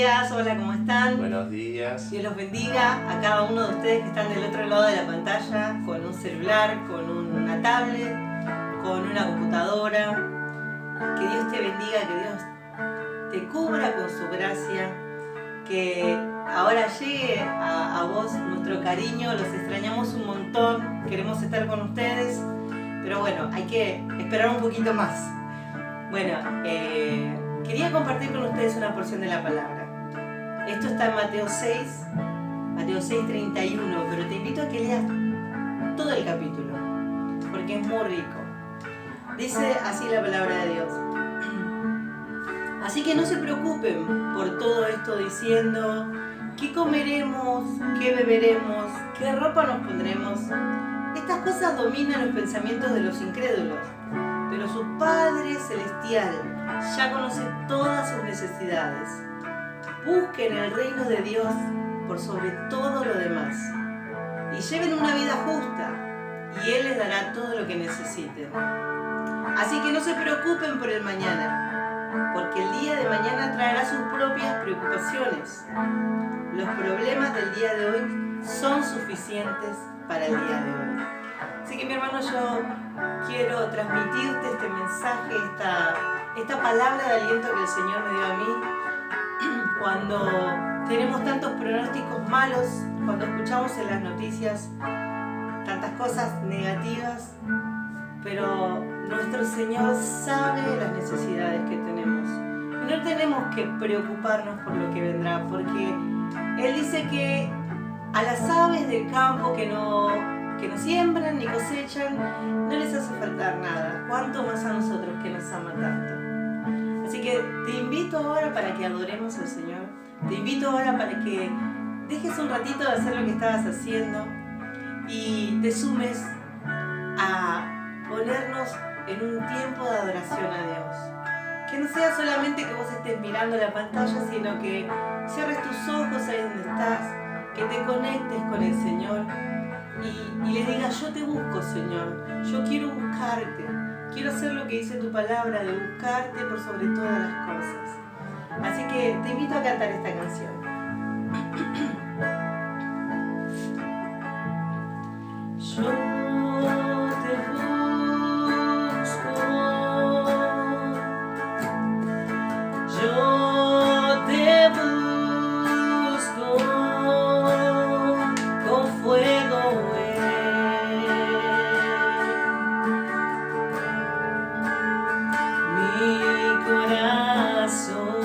días, hola, ¿cómo están? Buenos días. Dios los bendiga a cada uno de ustedes que están del otro lado de la pantalla, con un celular, con una tablet, con una computadora. Que Dios te bendiga, que Dios te cubra con su gracia, que ahora llegue a vos nuestro cariño, los extrañamos un montón, queremos estar con ustedes, pero bueno, hay que esperar un poquito más. Bueno, quería compartir con ustedes una porción de la palabra. Esto está en Mateo 6:31, pero te invito a que leas todo el capítulo, porque es muy rico. Dice así la palabra de Dios. Así que no se preocupen por todo esto diciendo, ¿qué comeremos? ¿Qué beberemos? ¿Qué ropa nos pondremos? Estas cosas dominan los pensamientos de los incrédulos, pero su Padre Celestial ya conoce todas sus necesidades. Busquen el reino de Dios por sobre todo lo demás y lleven una vida justa y Él les dará todo lo que necesiten. Así que no se preocupen por el mañana, porque el día de mañana traerá sus propias preocupaciones. Los problemas del día de hoy son suficientes para el día de hoy. Así que mi hermano, yo quiero transmitirte este mensaje, esta palabra de aliento que el Señor me dio a mí cuando tenemos tantos pronósticos malos, cuando escuchamos en las noticias tantas cosas negativas, pero nuestro Señor sabe las necesidades que tenemos. Y no tenemos que preocuparnos por lo que vendrá, porque Él dice que a las aves del campo que no siembran ni cosechan, no les hace faltar nada. ¿Cuánto más a nosotros que nos ama tanto? Así que te invito ahora para que adoremos al Señor. Te invito ahora para que dejes un ratito de hacer lo que estabas haciendo y te sumes a ponernos en un tiempo de adoración a Dios. Que no sea solamente que vos estés mirando la pantalla, sino que cierres tus ojos ahí donde estás, que te conectes con el Señor y le digas, yo te busco, Señor, yo quiero buscarte, quiero hacer lo que dice tu palabra, de buscarte por sobre todas las cosas. Así que te invito a cantar esta canción. Yo te busco, yo te busco con fuego. Mi corazón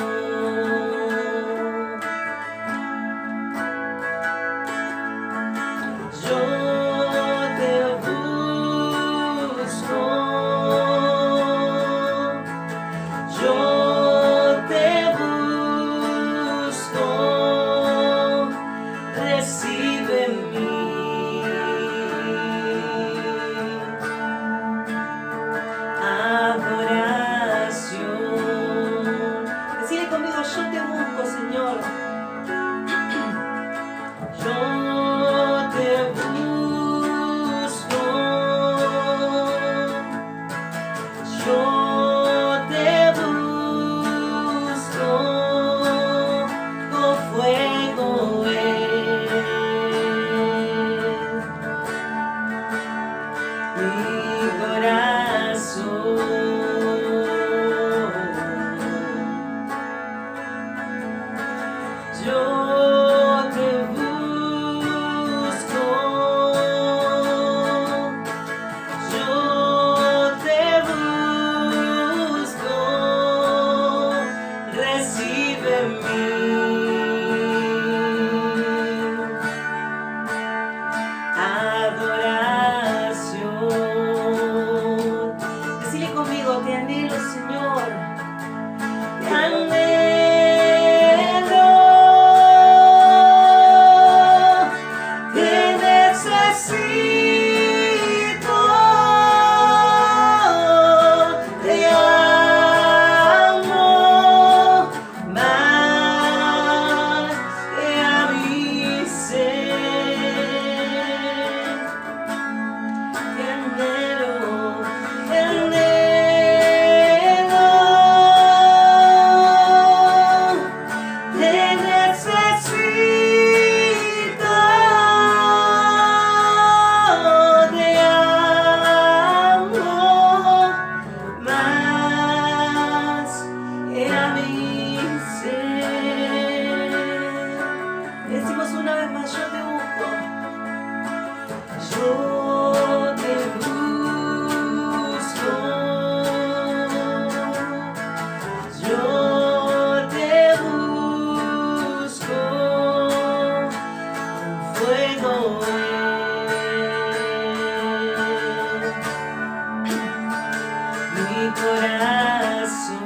corazón.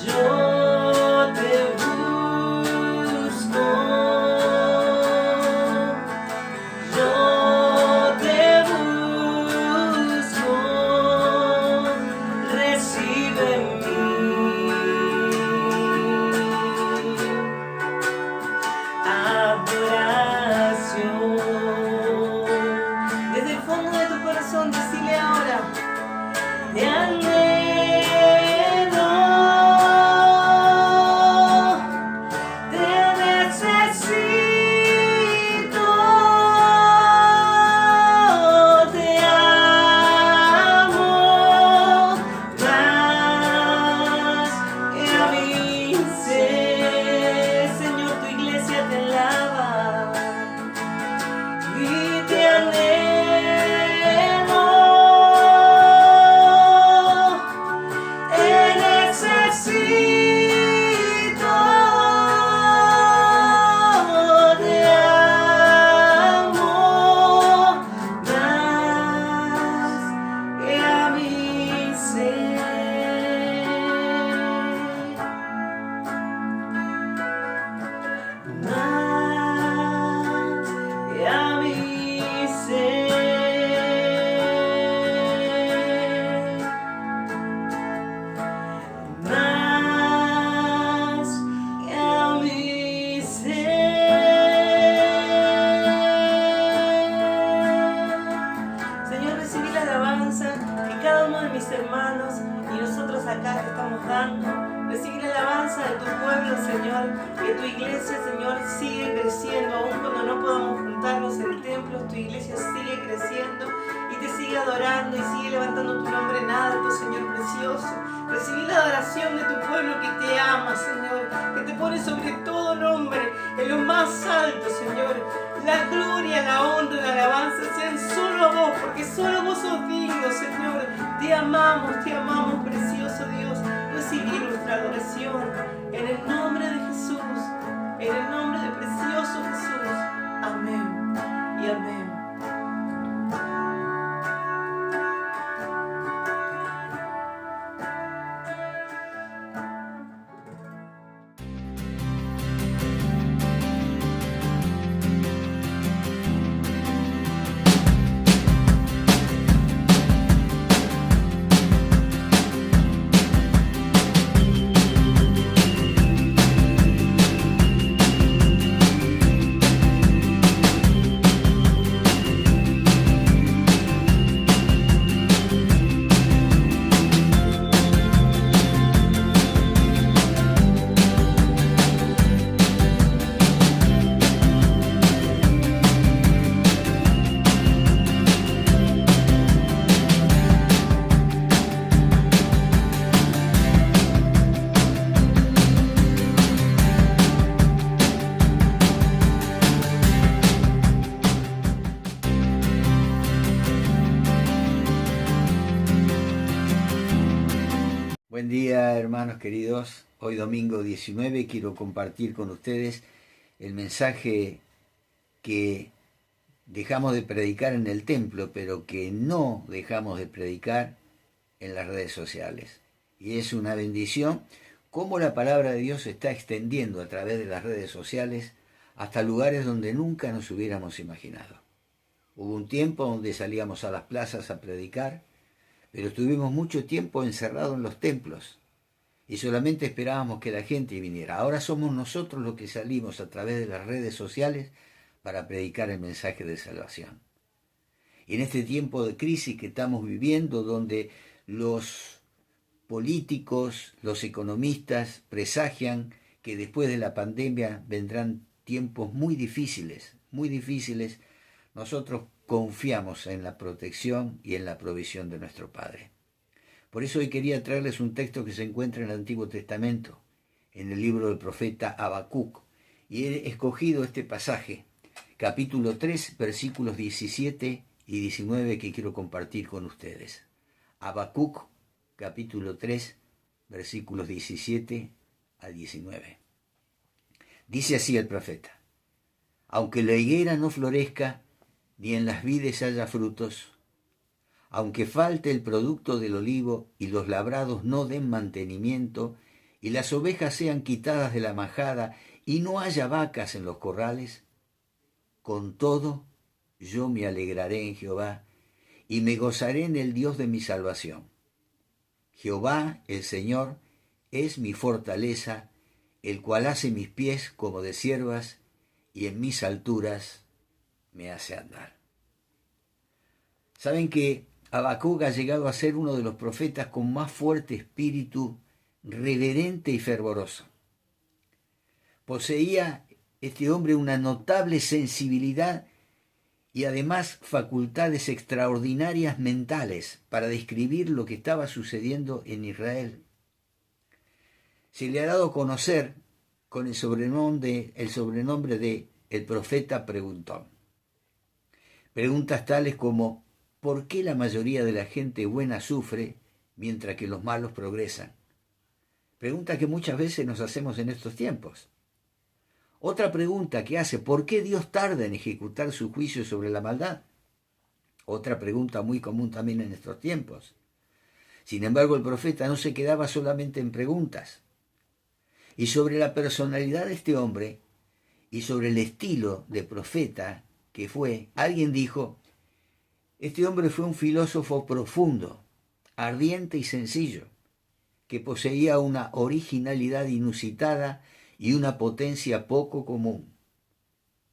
Yo te busco, yo te busco, recibe mi adoración. Desde el fondo de tu corazón, decile ahora: te anhelo, te necesito, te amo más que a mí. Señor, tu iglesia te alaba y te anhelo, te necesito, te amo más que a mi ser. Más que a mi ser. Más que a mi ser. Señor, recibí la alabanza que cada uno de mis hermanos y nosotros acá te estamos dando. Recibí la alabanza de tu pueblo, Señor, que tu iglesia, Señor, sigue creciendo. Aún cuando no podamos juntarnos en templos, tu iglesia sigue creciendo y te sigue adorando y sigue levantando tu nombre en alto, Señor precioso. Recibí la adoración de tu pueblo que te ama, Señor, que te pone sobre todo nombre, en lo más alto, Señor. La gloria, la honra, la alabanza sean solo a vos, porque solo vos sos digno, Señor. Te amamos, precioso Dios. Recibí nuestra adoración en el nombre de Jesús, en el nombre de precioso Jesús. Amén y amén. Buen día, hermanos queridos. Hoy domingo 19 quiero compartir con ustedes el mensaje que dejamos de predicar en el templo, pero que no dejamos de predicar en las redes sociales. Y es una bendición cómo la palabra de Dios se está extendiendo a través de las redes sociales hasta lugares donde nunca nos hubiéramos imaginado. Hubo un tiempo donde salíamos a las plazas a predicar, pero estuvimos mucho tiempo encerrados en los templos y solamente esperábamos que la gente viniera. Ahora somos nosotros los que salimos a través de las redes sociales para predicar el mensaje de salvación. Y en este tiempo de crisis que estamos viviendo, donde los políticos, los economistas presagian que después de la pandemia vendrán tiempos muy difíciles, nosotros confiamos en la protección y en la provisión de nuestro Padre. Por eso hoy quería traerles un texto que se encuentra en el Antiguo Testamento, en el libro del profeta Habacuc, y he escogido este pasaje, capítulo 3, versículos 17 y 19, que quiero compartir con ustedes. Habacuc, capítulo 3, versículos 17 a 19. Dice así el profeta: aunque la higuera no florezca, ni en las vides haya frutos, aunque falte el producto del olivo y los labrados no den mantenimiento, y las ovejas sean quitadas de la majada y no haya vacas en los corrales, con todo yo me alegraré en Jehová y me gozaré en el Dios de mi salvación. Jehová, el Señor, es mi fortaleza, el cual hace mis pies como de ciervas y en mis alturas me hace andar. Saben que Habacuc ha llegado a ser uno de los profetas con más fuerte espíritu reverente y fervoroso. Poseía este hombre una notable sensibilidad y además facultades extraordinarias mentales para describir lo que estaba sucediendo en Israel. Se le ha dado a conocer con el sobrenombre de el profeta preguntón. Preguntas tales como: ¿por qué la mayoría de la gente buena sufre mientras que los malos progresan? Pregunta que muchas veces nos hacemos en estos tiempos. Otra pregunta que hace: ¿por qué Dios tarda en ejecutar su juicio sobre la maldad? Otra pregunta muy común también en estos tiempos. Sin embargo, el profeta no se quedaba solamente en preguntas. Y sobre la personalidad de este hombre y sobre el estilo de profeta que fue, alguien dijo: este hombre fue un filósofo profundo, ardiente y sencillo, que poseía una originalidad inusitada y una potencia poco común.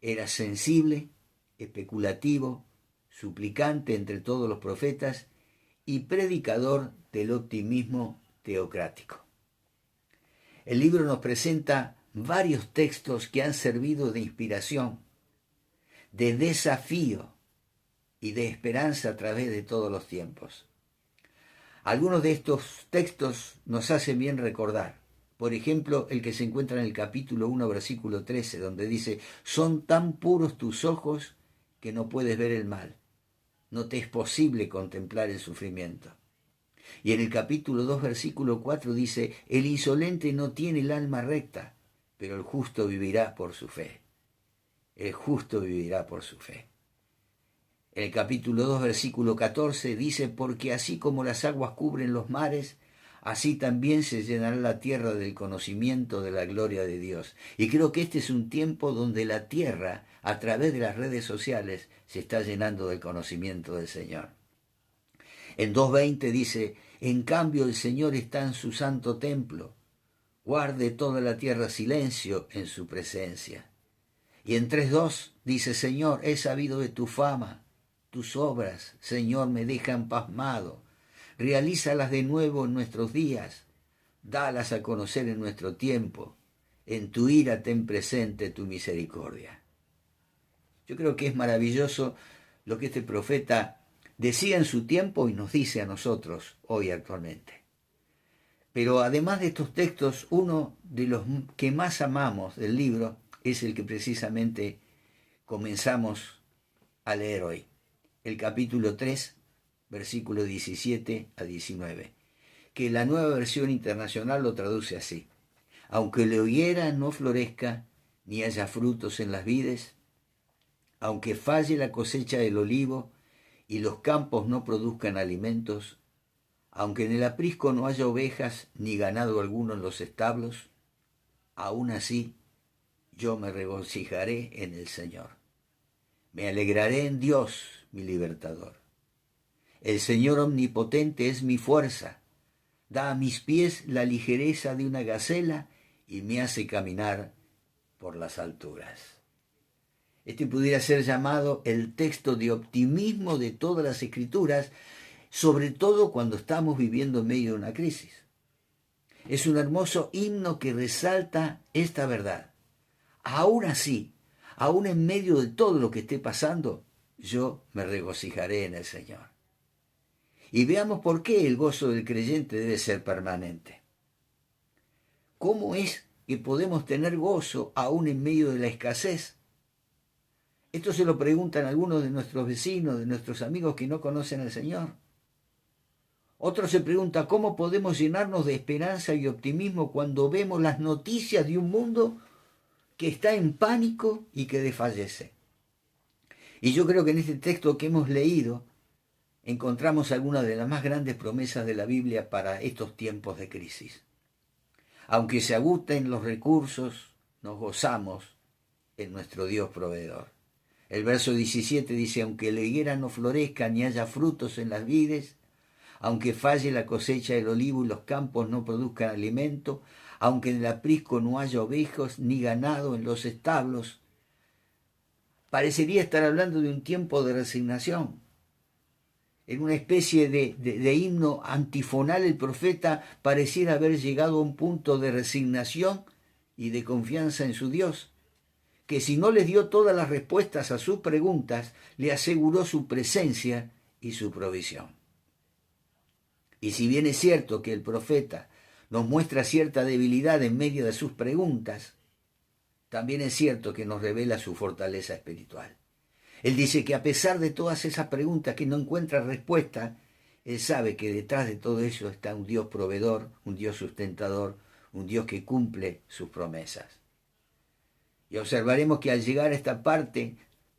Era sensible, especulativo, suplicante entre todos los profetas y predicador del optimismo teocrático. El libro nos presenta varios textos que han servido de inspiración, de desafío y de esperanza a través de todos los tiempos. Algunos de estos textos nos hacen bien recordar. Por ejemplo, el que se encuentra en el capítulo 1, versículo 13, donde dice: son tan puros tus ojos que no puedes ver el mal. No te es posible contemplar el sufrimiento. Y en el capítulo 2, versículo 4 dice: el insolente no tiene el alma recta, pero el justo vivirá por su fe. El justo vivirá por su fe. En el capítulo 2, versículo 14 dice: porque así como las aguas cubren los mares, así también se llenará la tierra del conocimiento de la gloria de Dios. Y creo que este es un tiempo donde la tierra, a través de las redes sociales, se está llenando del conocimiento del Señor. En 2:20 dice: en cambio el Señor está en su santo templo, guarde toda la tierra silencio en su presencia. Y en 3:2 dice: Señor, he sabido de tu fama, tus obras, Señor, me dejan pasmado. Realízalas de nuevo en nuestros días, dalas a conocer en nuestro tiempo. En tu ira ten presente tu misericordia. Yo creo que es maravilloso lo que este profeta decía en su tiempo y nos dice a nosotros hoy actualmente. Pero además de estos textos, uno de los que más amamos del libro es el que precisamente comenzamos a leer hoy. El capítulo 3, versículo 17 a 19, que la Nueva Versión Internacional lo traduce así: aunque la higuera no florezca, ni haya frutos en las vides, aunque falle la cosecha del olivo, y los campos no produzcan alimentos, aunque en el aprisco no haya ovejas, ni ganado alguno en los establos, aún así yo me regocijaré en el Señor. Me alegraré en Dios, mi libertador. El Señor omnipotente es mi fuerza, da a mis pies la ligereza de una gacela y me hace caminar por las alturas. Este pudiera ser llamado el texto de optimismo de todas las Escrituras, sobre todo cuando estamos viviendo en medio de una crisis. Es un hermoso himno que resalta esta verdad. Aún así, aún en medio de todo lo que esté pasando, yo me regocijaré en el Señor. Y veamos por qué el gozo del creyente debe ser permanente. ¿Cómo es que podemos tener gozo aún en medio de la escasez? Esto se lo preguntan algunos de nuestros vecinos, de nuestros amigos que no conocen al Señor. Otros se preguntan: ¿cómo podemos llenarnos de esperanza y optimismo cuando vemos las noticias de un mundo que está en pánico y que desfallece? Y yo creo que en este texto que hemos leído encontramos algunas de las más grandes promesas de la Biblia para estos tiempos de crisis. Aunque se agoten los recursos, nos gozamos en nuestro Dios proveedor. El verso 17 dice, aunque la higuera no florezca ni haya frutos en las vides, aunque falle la cosecha del olivo y los campos no produzcan alimento, aunque en el aprisco no haya ovejas ni ganado en los establos, parecería estar hablando de un tiempo de resignación. En una especie de himno antifonal, el profeta pareciera haber llegado a un punto de resignación y de confianza en su Dios, que si no les dio todas las respuestas a sus preguntas, le aseguró su presencia y su provisión. Y si bien es cierto que el profeta nos muestra cierta debilidad en medio de sus preguntas, también es cierto que nos revela su fortaleza espiritual. Él dice que a pesar de todas esas preguntas que no encuentra respuesta, él sabe que detrás de todo eso está un Dios proveedor, un Dios sustentador, un Dios que cumple sus promesas. Y observaremos que al llegar a esta parte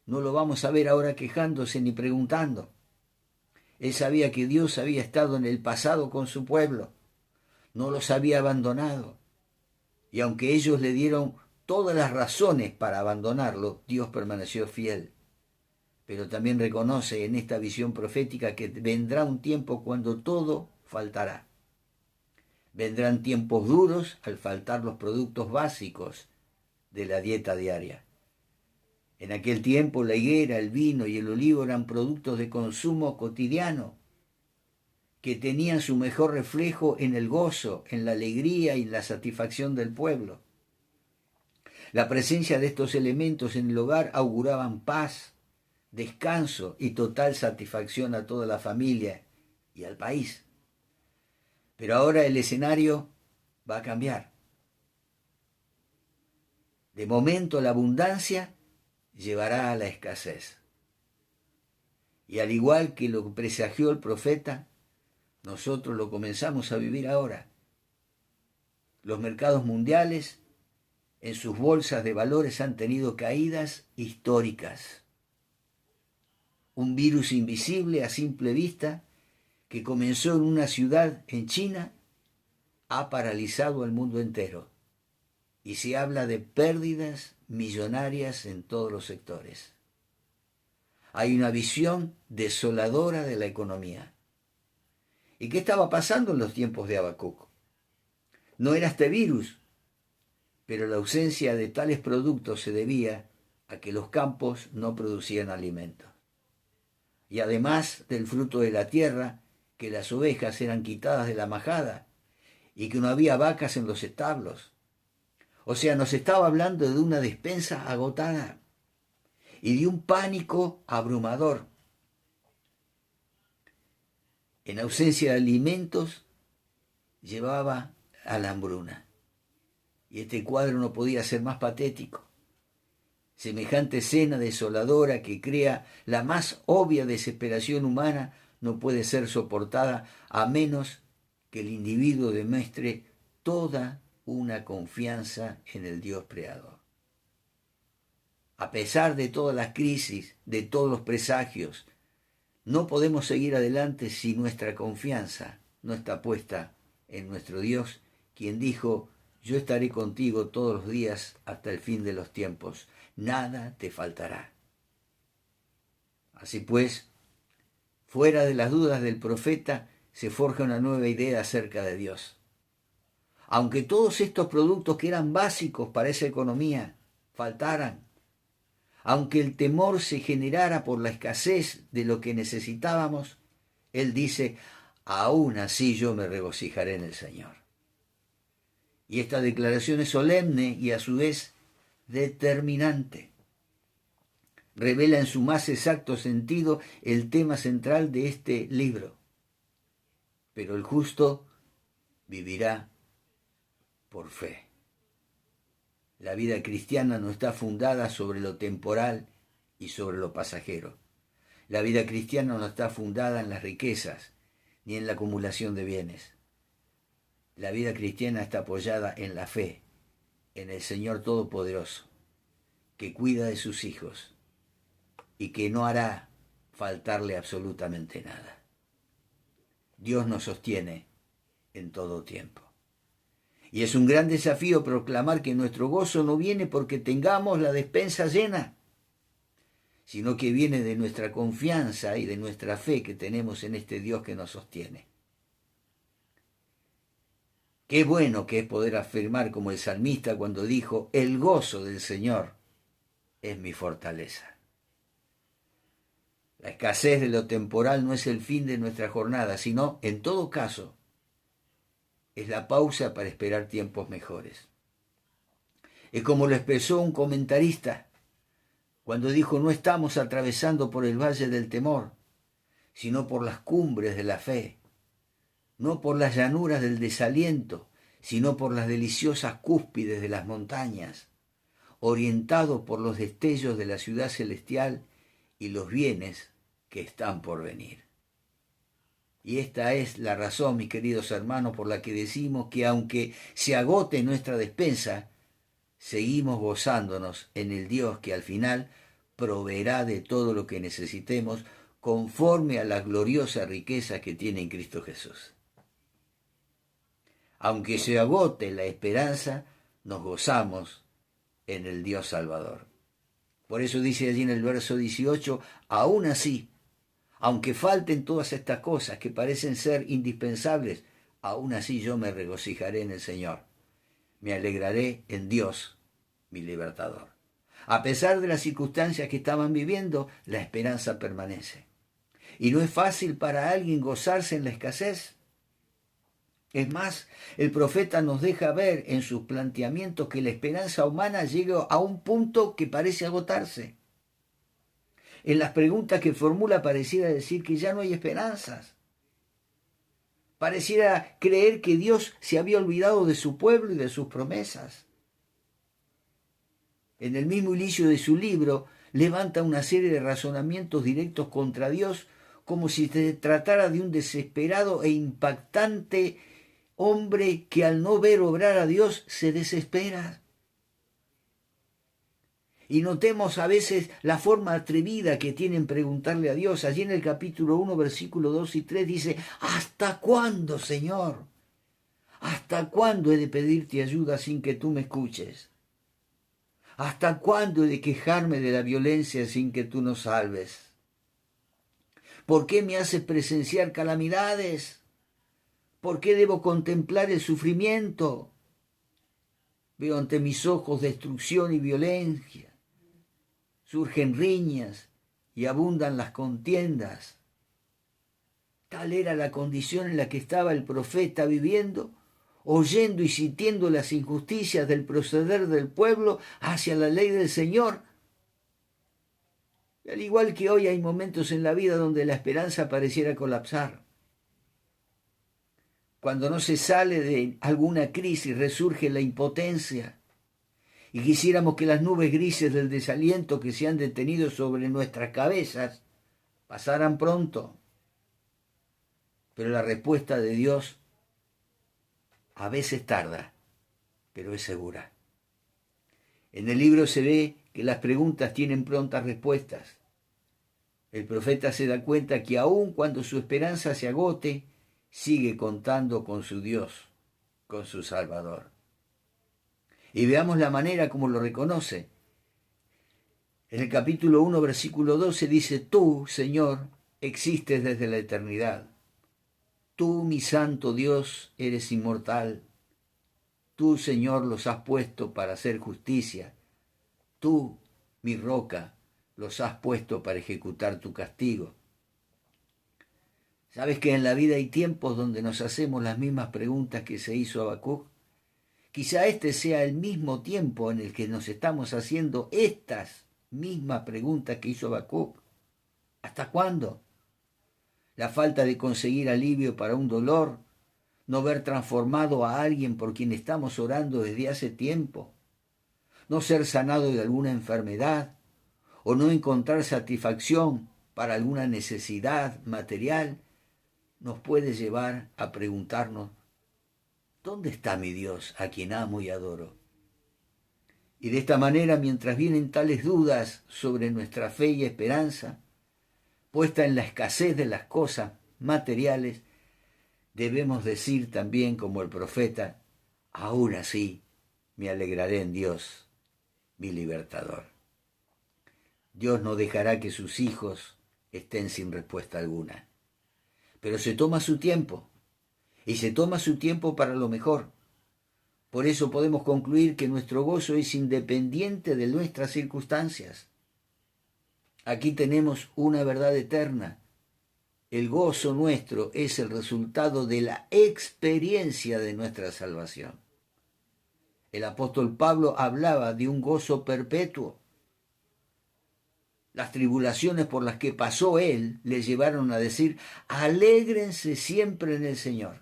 no lo vamos a ver ahora quejándose ni preguntando. Él sabía que Dios había estado en el pasado con su pueblo, no los había abandonado. Y aunque ellos le dieron todas las razones para abandonarlo, Dios permaneció fiel. Pero también reconoce en esta visión profética que vendrá un tiempo cuando todo faltará. Vendrán tiempos duros al faltar los productos básicos de la dieta diaria. En aquel tiempo la higuera, el vino y el olivo eran productos de consumo cotidiano, que tenían su mejor reflejo en el gozo, en la alegría y la satisfacción del pueblo. La presencia de estos elementos en el hogar auguraban paz, descanso y total satisfacción a toda la familia y al país. Pero ahora el escenario va a cambiar. De momento la abundancia llevará a la escasez. Y al igual que lo presagió el profeta, nosotros lo comenzamos a vivir ahora. Los mercados mundiales en sus bolsas de valores han tenido caídas históricas. Un virus invisible a simple vista que comenzó en una ciudad en China ha paralizado al mundo entero y se habla de pérdidas millonarias en todos los sectores. Hay una visión desoladora de la economía. ¿Y qué estaba pasando en los tiempos de Habacuc? No era este virus, pero la ausencia de tales productos se debía a que los campos no producían alimentos. Y además del fruto de la tierra, que las ovejas eran quitadas de la majada y que no había vacas en los establos. O sea, nos estaba hablando de una despensa agotada y de un pánico abrumador. En ausencia de alimentos, llevaba a la hambruna. Y este cuadro no podía ser más patético. Semejante escena desoladora que crea la más obvia desesperación humana no puede ser soportada a menos que el individuo demuestre toda una confianza en el Dios creador. A pesar de todas las crisis, de todos los presagios, no podemos seguir adelante si nuestra confianza no está puesta en nuestro Dios, quien dijo: yo estaré contigo todos los días hasta el fin de los tiempos, nada te faltará. Así pues, fuera de las dudas del profeta, se forja una nueva idea acerca de Dios. Aunque todos estos productos que eran básicos para esa economía faltaran, aunque el temor se generara por la escasez de lo que necesitábamos, él dice: aún así yo me regocijaré en el Señor. Y esta declaración es solemne y a su vez determinante. Revela en su más exacto sentido el tema central de este libro. Pero el justo vivirá por fe. La vida cristiana no está fundada sobre lo temporal y sobre lo pasajero. La vida cristiana no está fundada en las riquezas ni en la acumulación de bienes. La vida cristiana está apoyada en la fe, en el Señor Todopoderoso, que cuida de sus hijos y que no hará faltarle absolutamente nada. Dios nos sostiene en todo tiempo. Y es un gran desafío proclamar que nuestro gozo no viene porque tengamos la despensa llena, sino que viene de nuestra confianza y de nuestra fe que tenemos en este Dios que nos sostiene. Qué bueno que es poder afirmar como el salmista cuando dijo: el gozo del Señor es mi fortaleza. La escasez de lo temporal no es el fin de nuestra jornada, sino, en todo caso, es la pausa para esperar tiempos mejores. Es como lo expresó un comentarista cuando dijo: no estamos atravesando por el valle del temor, sino por las cumbres de la fe, no por las llanuras del desaliento, sino por las deliciosas cúspides de las montañas, orientados por los destellos de la ciudad celestial y los bienes que están por venir. Y esta es la razón, mis queridos hermanos, por la que decimos que aunque se agote nuestra despensa, seguimos gozándonos en el Dios que al final proveerá de todo lo que necesitemos conforme a la gloriosa riqueza que tiene en Cristo Jesús. Aunque se agote la esperanza, nos gozamos en el Dios Salvador. Por eso dice allí en el verso 18, aún así, aunque falten todas estas cosas que parecen ser indispensables, aún así yo me regocijaré en el Señor. Me alegraré en Dios, mi libertador. A pesar de las circunstancias que estaban viviendo, la esperanza permanece. Y no es fácil para alguien gozarse en la escasez. Es más, el profeta nos deja ver en sus planteamientos que la esperanza humana llega a un punto que parece agotarse. En las preguntas que formula pareciera decir que ya no hay esperanzas. Pareciera creer que Dios se había olvidado de su pueblo y de sus promesas. En el mismo inicio de su libro, levanta una serie de razonamientos directos contra Dios, como si se tratara de un desesperado e impactante hombre que al no ver obrar a Dios se desespera. Y notemos a veces la forma atrevida que tienen preguntarle a Dios. Allí en el capítulo 1, versículos 2 y 3 dice: ¿hasta cuándo, Señor? ¿Hasta cuándo he de pedirte ayuda sin que tú me escuches? ¿Hasta cuándo he de quejarme de la violencia sin que tú nos salves? ¿Por qué me haces presenciar calamidades? ¿Por qué debo contemplar el sufrimiento? Veo ante mis ojos destrucción y violencia. Surgen riñas y abundan las contiendas. Tal era la condición en la que estaba el profeta viviendo, oyendo y sintiendo las injusticias del proceder del pueblo hacia la ley del Señor. Y al igual que hoy hay momentos en la vida donde la esperanza pareciera colapsar. Cuando no se sale de alguna crisis, resurge la impotencia. Y quisiéramos que las nubes grises del desaliento que se han detenido sobre nuestras cabezas pasaran pronto. Pero la respuesta de Dios a veces tarda, pero es segura. En el libro se ve que las preguntas tienen prontas respuestas. El profeta se da cuenta que aun cuando su esperanza se agote, sigue contando con su Dios, con su Salvador. Y veamos la manera como lo reconoce. En el capítulo 1, versículo 12 dice: tú, Señor, existes desde la eternidad. Tú, mi santo Dios, eres inmortal. Tú, Señor, los has puesto para hacer justicia. Tú, mi roca, los has puesto para ejecutar tu castigo. ¿Sabes que en la vida hay tiempos donde nos hacemos las mismas preguntas que se hizo Habacuc? Quizá este sea el mismo tiempo en el que nos estamos haciendo estas mismas preguntas que hizo Habacuc. ¿Hasta cuándo? La falta de conseguir alivio para un dolor, no ver transformado a alguien por quien estamos orando desde hace tiempo, no ser sanado de alguna enfermedad o no encontrar satisfacción para alguna necesidad material, nos puede llevar a preguntarnos: ¿dónde está mi Dios a quien amo y adoro? Y de esta manera, mientras vienen tales dudas sobre nuestra fe y esperanza, puesta en la escasez de las cosas materiales, debemos decir también como el profeta, aún así me alegraré en Dios, mi libertador. Dios no dejará que sus hijos estén sin respuesta alguna, pero se toma su tiempo, y se toma su tiempo para lo mejor. Por eso podemos concluir que nuestro gozo es independiente de nuestras circunstancias. Aquí tenemos una verdad eterna. El gozo nuestro es el resultado de la experiencia de nuestra salvación. El apóstol Pablo hablaba de un gozo perpetuo. Las tribulaciones por las que pasó él le llevaron a decir, alégrense siempre en el Señor.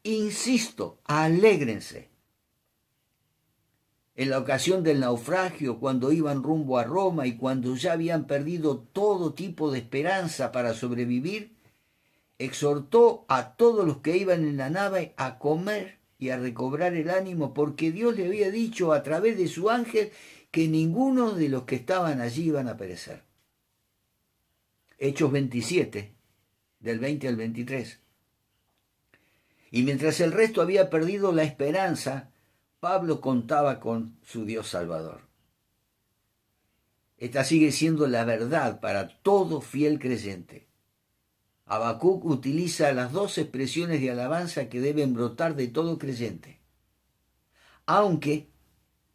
Insisto, alégrense. En la ocasión del naufragio, cuando iban rumbo a Roma y cuando ya habían perdido todo tipo de esperanza para sobrevivir, exhortó a todos los que iban en la nave a comer y a recobrar el ánimo, porque Dios le había dicho a través de su ángel que ninguno de los que estaban allí iban a perecer. Hechos 27, del 20 al 23. Y mientras el resto había perdido la esperanza, Pablo contaba con su Dios Salvador. Esta sigue siendo la verdad para todo fiel creyente. Habacuc utiliza las dos expresiones de alabanza que deben brotar de todo creyente. Aunque,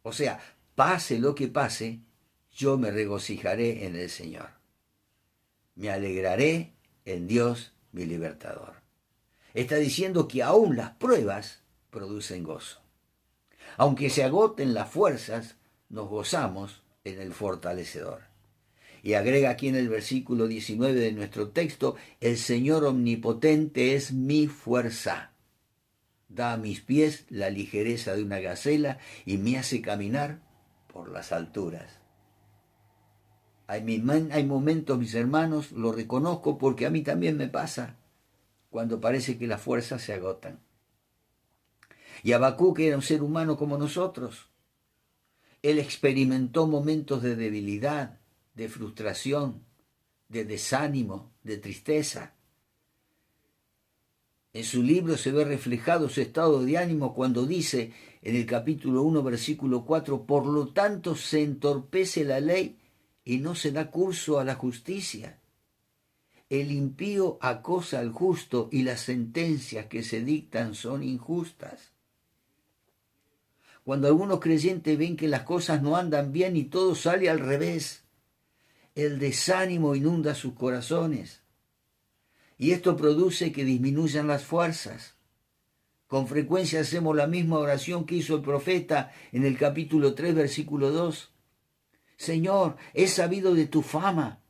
o sea, pase lo que pase, yo me regocijaré en el Señor. Me alegraré en Dios, mi libertador. Está diciendo que aún las pruebas producen gozo. Aunque se agoten las fuerzas, nos gozamos en el fortalecedor. Y agrega aquí en el versículo 19 de nuestro texto, el Señor omnipotente es mi fuerza. Da a mis pies la ligereza de una gacela y me hace caminar por las alturas. Hay momentos, mis hermanos, lo reconozco porque a mí también me pasa, cuando parece que las fuerzas se agotan. Y Habacuc era un ser humano como nosotros. Él experimentó momentos de debilidad, de frustración, de desánimo, de tristeza. En su libro se ve reflejado su estado de ánimo cuando dice en el capítulo 1, versículo 4, por lo tanto se entorpece la ley y no se da curso a la justicia. El impío acosa al justo y las sentencias que se dictan son injustas. Cuando algunos creyentes ven que las cosas no andan bien y todo sale al revés, el desánimo inunda sus corazones. Y esto produce que disminuyan las fuerzas. Con frecuencia hacemos la misma oración que hizo el profeta en el capítulo 3, versículo 2. Señor, he sabido de tu fama.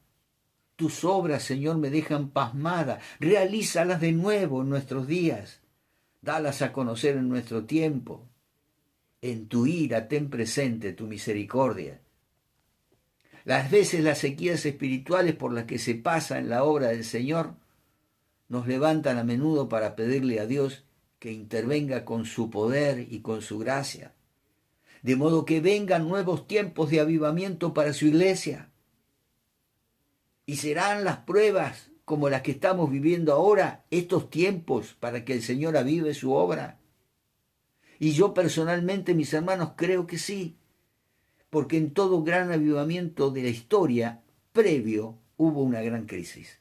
Tus obras, Señor, me dejan pasmada. Realízalas de nuevo en nuestros días. Dalas a conocer en nuestro tiempo. En tu ira ten presente tu misericordia. Las veces las sequías espirituales por las que se pasa en la obra del Señor nos levantan a menudo para pedirle a Dios que intervenga con su poder y con su gracia, de modo que vengan nuevos tiempos de avivamiento para su iglesia. Y serán las pruebas como las que estamos viviendo ahora, estos tiempos para que el Señor avive su obra. Y yo personalmente, mis hermanos, creo que sí, porque en todo gran avivamiento de la historia previo hubo una gran crisis.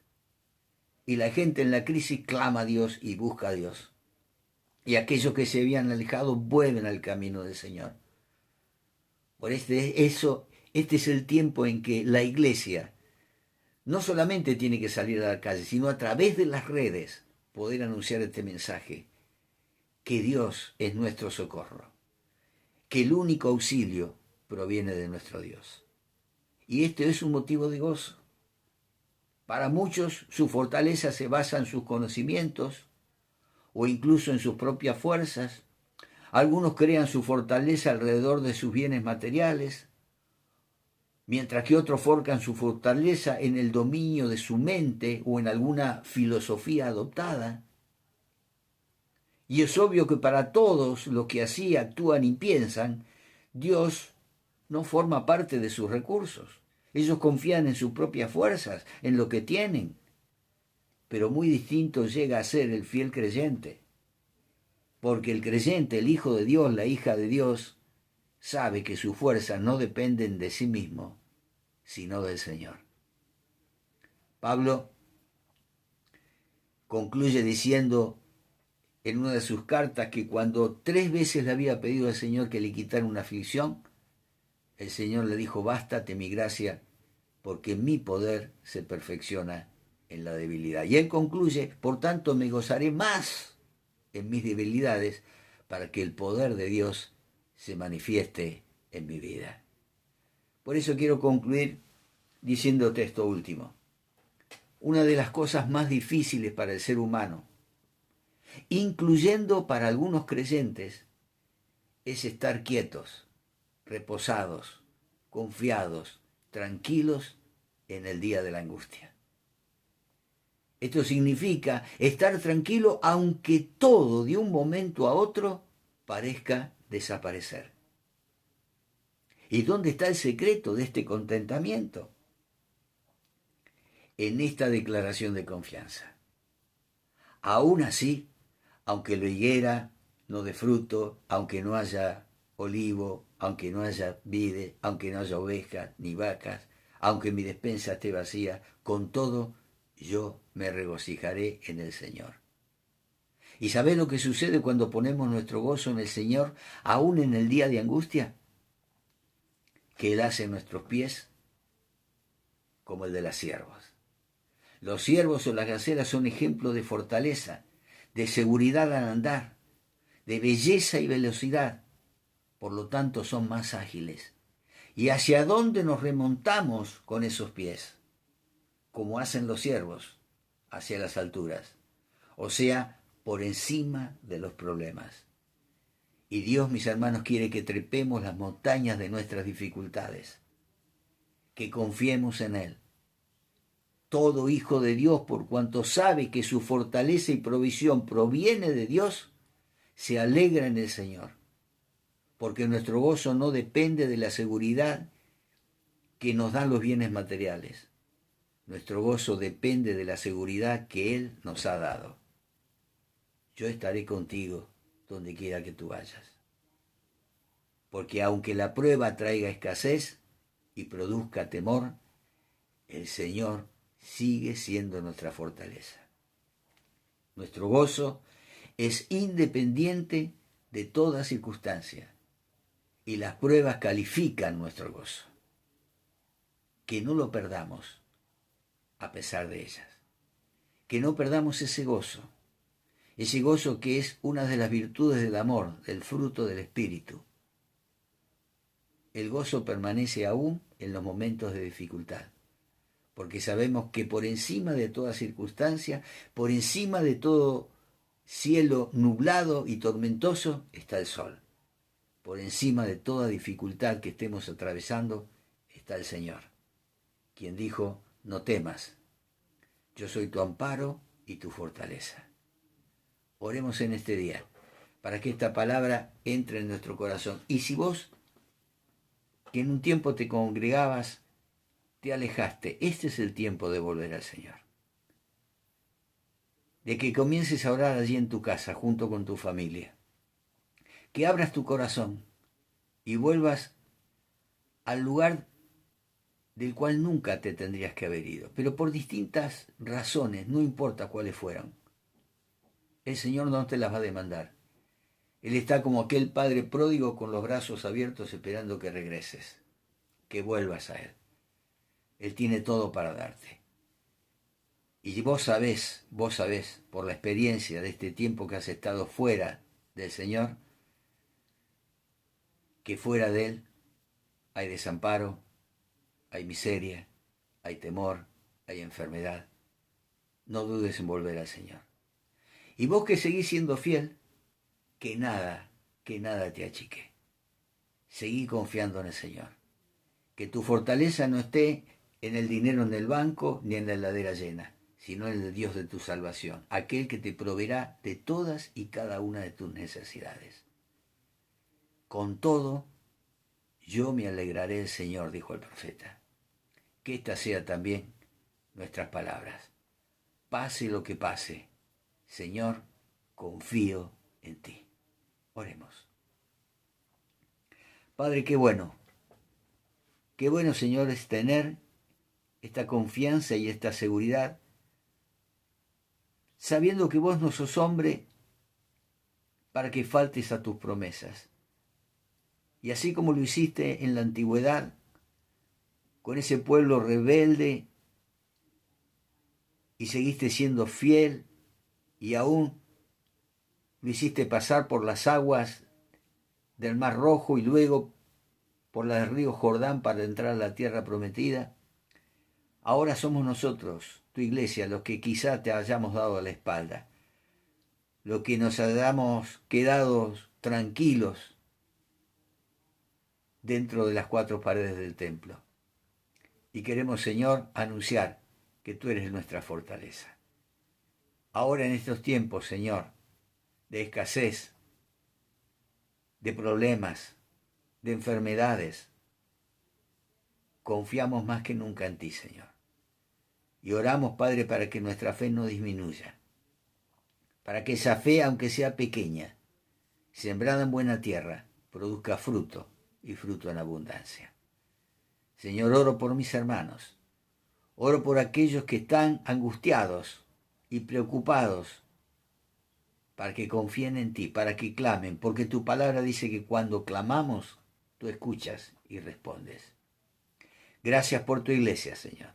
Y la gente en la crisis clama a Dios y busca a Dios. Y aquellos que se habían alejado vuelven al camino del Señor. Por este es el tiempo en que la iglesia no solamente tiene que salir a la calle, sino a través de las redes poder anunciar este mensaje, que Dios es nuestro socorro, que el único auxilio proviene de nuestro Dios. Y este es un motivo de gozo. Para muchos su fortaleza se basa en sus conocimientos o incluso en sus propias fuerzas. Algunos crean su fortaleza alrededor de sus bienes materiales, mientras que otros forjan su fortaleza en el dominio de su mente o en alguna filosofía adoptada. Y es obvio que para todos los que así actúan y piensan, Dios no forma parte de sus recursos. Ellos confían en sus propias fuerzas, en lo que tienen. Pero muy distinto llega a ser el fiel creyente. Porque el creyente, el hijo de Dios, la hija de Dios, sabe que sus fuerzas no dependen de sí mismo, sino del Señor. Pablo concluye diciendo en una de sus cartas que cuando 3 veces le había pedido al Señor que le quitara una aflicción, el Señor le dijo: bástate mi gracia, porque mi poder se perfecciona en la debilidad. Y él concluye: por tanto me gozaré más en mis debilidades, para que el poder de Dios se manifieste en mi vida. Por eso quiero concluir diciéndote esto último. Una de las cosas más difíciles para el ser humano, incluyendo para algunos creyentes, es estar quietos, reposados, confiados, tranquilos en el día de la angustia. Esto significa estar tranquilo aunque todo de un momento a otro parezca desaparecer. ¿Y dónde está el secreto de este contentamiento? En esta declaración de confianza. Aún así, aunque la higuera no dé fruto, aunque no haya olivo, aunque no haya vide, aunque no haya ovejas ni vacas, aunque mi despensa esté vacía, con todo yo me regocijaré en el Señor. ¿Y sabés lo que sucede cuando ponemos nuestro gozo en el Señor, aún en el día de angustia? Que Él hace nuestros pies como el de las ciervos. Los ciervos o las gacelas son ejemplos de fortaleza, de seguridad al andar, de belleza y velocidad. Por lo tanto, son más ágiles. ¿Y hacia dónde nos remontamos con esos pies? Como hacen los ciervos, hacia las alturas. O sea, por encima de los problemas. Y Dios, mis hermanos, quiere que trepemos las montañas de nuestras dificultades, que confiemos en Él. Todo hijo de Dios, por cuanto sabe que su fortaleza y provisión proviene de Dios, se alegra en el Señor, porque nuestro gozo no depende de la seguridad que nos dan los bienes materiales. Nuestro gozo depende de la seguridad que Él nos ha dado. Yo estaré contigo donde quiera que tú vayas. Porque aunque la prueba traiga escasez y produzca temor, el Señor sigue siendo nuestra fortaleza. Nuestro gozo es independiente de toda circunstancia y las pruebas califican nuestro gozo. Que no lo perdamos a pesar de ellas. Que no perdamos ese gozo que es una de las virtudes del amor, del fruto del Espíritu. El gozo permanece aún en los momentos de dificultad, porque sabemos que por encima de toda circunstancia, por encima de todo cielo nublado y tormentoso, está el sol. Por encima de toda dificultad que estemos atravesando, está el Señor, quien dijo: no temas, yo soy tu amparo y tu fortaleza. Oremos en este día, para que esta palabra entre en nuestro corazón. Y si vos, que en un tiempo te congregabas, te alejaste, este es el tiempo de volver al Señor. De que comiences a orar allí en tu casa, junto con tu familia. Que abras tu corazón y vuelvas al lugar del cual nunca te tendrías que haber ido, pero por distintas razones, no importa cuáles fueran. El Señor no te las va a demandar. Él está como aquel padre pródigo con los brazos abiertos esperando que regreses, que vuelvas a Él. Él tiene todo para darte. Y vos sabés, por la experiencia de este tiempo que has estado fuera del Señor, que fuera de Él hay desamparo, hay miseria, hay temor, hay enfermedad. No dudes en volver al Señor. Y vos que seguís siendo fiel, que nada te achique. Seguí confiando en el Señor. Que tu fortaleza no esté en el dinero en el banco ni en la heladera llena, sino en el Dios de tu salvación, aquel que te proveerá de todas y cada una de tus necesidades. Con todo, yo me alegraré del Señor, dijo el profeta. Que esta sea también nuestras palabras. Pase lo que pase, Señor, confío en ti. Oremos. Padre, qué bueno, Señor, es tener esta confianza y esta seguridad, sabiendo que vos no sos hombre para que faltes a tus promesas. Y así como lo hiciste en la antigüedad, con ese pueblo rebelde, y seguiste siendo fiel, y aún lo hiciste pasar por las aguas del Mar Rojo y luego por el río Jordán para entrar a la tierra prometida, ahora somos nosotros, tu iglesia, los que quizá te hayamos dado la espalda, los que nos hayamos quedado tranquilos dentro de las cuatro paredes del templo. Y queremos, Señor, anunciar que tú eres nuestra fortaleza. Ahora en estos tiempos, Señor, de escasez, de problemas, de enfermedades, confiamos más que nunca en ti, Señor. Y oramos, Padre, para que nuestra fe no disminuya, para que esa fe, aunque sea pequeña, sembrada en buena tierra, produzca fruto y fruto en abundancia. Señor, oro por mis hermanos, oro por aquellos que están angustiados y preocupados, para que confíen en ti, para que clamen, porque tu palabra dice que cuando clamamos, tú escuchas y respondes. Gracias por tu iglesia, Señor.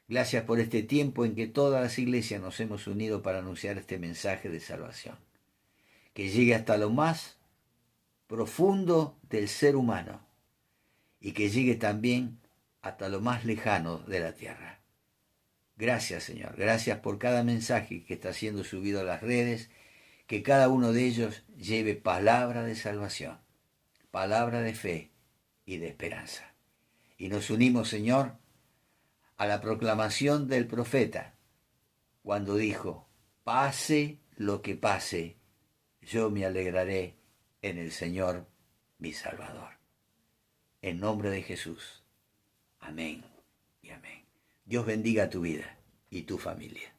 Gracias por este tiempo en que todas las iglesias nos hemos unido para anunciar este mensaje de salvación, que llegue hasta lo más profundo del ser humano y que llegue también hasta lo más lejano de la tierra. Gracias, Señor. Gracias por cada mensaje que está siendo subido a las redes, que cada uno de ellos lleve palabra de salvación, palabra de fe y de esperanza. Y nos unimos, Señor, a la proclamación del profeta, cuando dijo, pase lo que pase, yo me alegraré en el Señor, mi Salvador. En nombre de Jesús. Amén y amén. Dios bendiga tu vida y tu familia.